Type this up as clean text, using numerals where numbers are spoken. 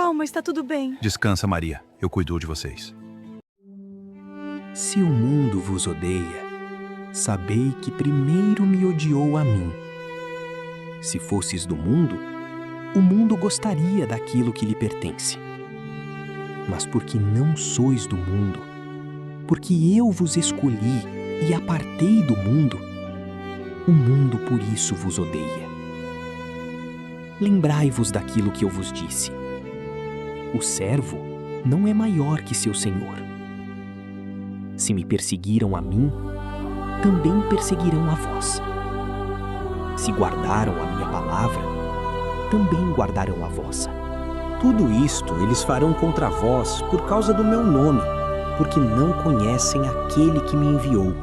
Calma, está tudo bem. Descansa, Maria. Eu cuido de vocês. Se o mundo vos odeia, sabei que primeiro me odiou a mim. Se fosses do mundo, o mundo gostaria daquilo que lhe pertence. Mas porque não sois do mundo, porque eu vos escolhi e apartei do mundo, o mundo por isso vos odeia. Lembrai-vos daquilo que eu vos disse. O servo não é maior que seu senhor. Se me perseguiram a mim, também perseguirão a vós. Se guardaram a minha palavra, também guardarão a vossa. Tudo isto eles farão contra vós por causa do meu nome, porque não conhecem aquele que me enviou.